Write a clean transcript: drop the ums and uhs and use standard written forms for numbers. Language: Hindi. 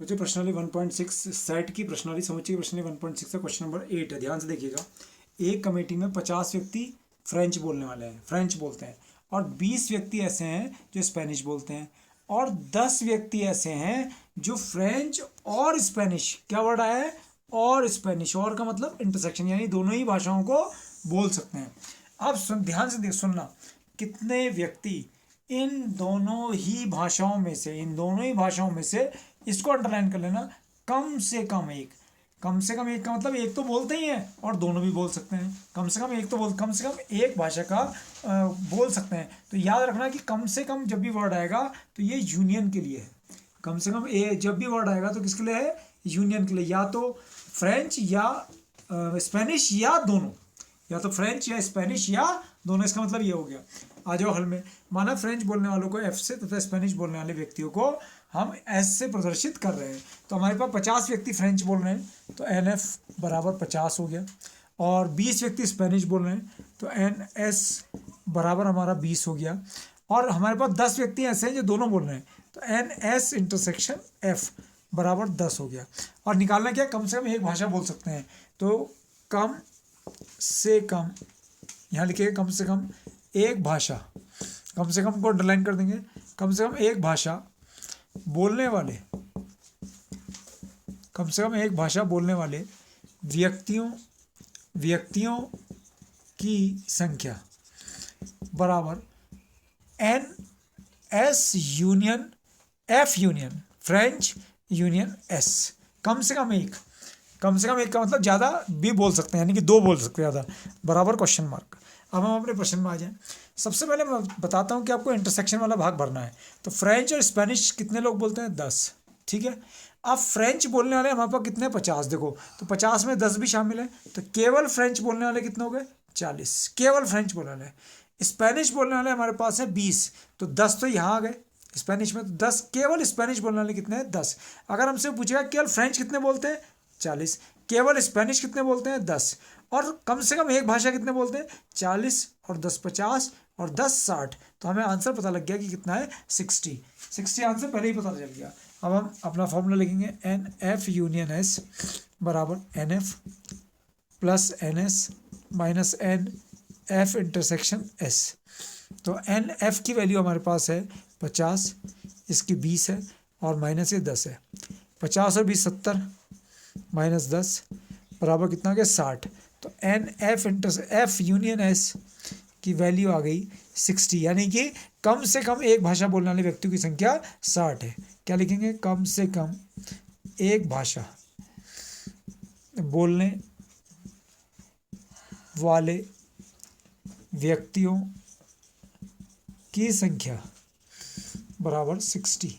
बच्चों प्रश्नावली 1.6 सेट की प्रश्नावली समुच्चय की प्रश्नावली 1.6 का क्वेश्चन नंबर 8 है। ध्यान से देखिएगा। एक कमेटी में 50 व्यक्ति फ्रेंच बोलने वाले हैं, फ्रेंच बोलते हैं, और 20 व्यक्ति ऐसे हैं जो स्पेनिश बोलते हैं, और 10 व्यक्ति ऐसे हैं जो फ्रेंच और स्पेनिश, क्या वर्ड आया है, और स्पेनिश, और का मतलब इंटरसेक्शन, यानी दोनों ही भाषाओं को बोल सकते हैं। अब ध्यान से सुनना, कितने व्यक्ति इन दोनों ही भाषाओं में से, इन दोनों ही भाषाओं में से, इसको अंडरलाइन कर लेना, कम से कम एक, कम से कम एक का मतलब एक तो बोलते ही हैं और दोनों भी बोल सकते हैं, कम से कम एक तो कम से कम एक भाषा का बोल सकते हैं। तो याद रखना कि कम से कम जब भी वर्ड आएगा तो ये यूनियन के लिए है। कम से कम जब भी वर्ड आएगा तो किसके लिए है, यूनियन के लिए, या तो फ्रेंच या स्पेनिश या दोनों, या तो फ्रेंच या स्पेनिश या दोनों। इसका मतलब ये हो गया। आ जाओ हल में। माना फ्रेंच बोलने वालों को एफ से तथा स्पेनिश बोलने वाले व्यक्तियों को हम एस से प्रदर्शित कर रहे हैं। तो हमारे पास 50 व्यक्ति फ्रेंच बोल रहे हैं तो एन एफ बराबर 50 हो गया, और 20 व्यक्ति स्पेनिश बोल रहे हैं तो एन एस बराबर हमारा 20 हो गया, और हमारे पास 10 व्यक्ति ऐसे हैं जो दोनों बोल रहे हैं तो एन एस इंटरसेक्शन एफ बराबर 10 हो गया। और निकालना क्या, कम से कम एक भाषा बोल सकते हैं। तो कम से कम, यहाँ लिखिए कम से कम एक भाषा, कम से कम को अंडरलाइन कर देंगे, कम से कम एक भाषा बोलने वाले, कम से कम एक भाषा बोलने वाले व्यक्तियों की संख्या बराबर N S union F union French union S. कम से कम एक, कम से कम एक का मतलब ज़्यादा भी बोल सकते हैं, यानी कि दो बोल सकते हैं ज़्यादा, बराबर क्वेश्चन मार्क। अब हम अपने प्रश्न में आ जाएं। सबसे पहले मैं बताता हूं कि आपको इंटरसेक्शन वाला भाग भरना है। तो फ्रेंच और स्पेनिश कितने लोग बोलते हैं, 10, ठीक है। अब फ्रेंच बोलने वाले हमारे पास कितने, 50, देखो तो 50 में 10 भी शामिल है, तो केवल फ्रेंच बोलने वाले कितने हो गए, 40, केवल फ्रेंच बोलने वाले। स्पेनिश बोलने वाले हमारे पास है 20, तो 10 तो यहाँ आ गए स्पेनिश में, तो 10 केवल स्पेनिश बोलने वाले कितने हैं, 10। अगर हमसे पूछेगा केवल फ्रेंच कितने बोलते हैं, 40, केवल स्पेनिश कितने बोलते हैं, 10, और कम से कम एक भाषा कितने बोलते हैं, 40 और 10 50 और 10 60। तो हमें आंसर पता लग गया कि कितना है, 60 आंसर पहले ही पता चल गया। अब हम अपना फॉर्मूला लिखेंगे, एन एफ यूनियन एस बराबर n f plus n s minus n f intersection s. तो एन एफ की वैल्यू हमारे पास है 50, इसकी 20 है, और माइनस ये 10 है। 50 और 20 70, माइनस 10 बराबर कितना आ गया, 60। तो एन एफ यूनियन एस की वैल्यू आ गई 60, यानी कि कम से कम एक भाषा बोलने वाले व्यक्तियों की संख्या 60 है। क्या लिखेंगे, कम से कम एक भाषा बोलने वाले व्यक्तियों की संख्या बराबर 60।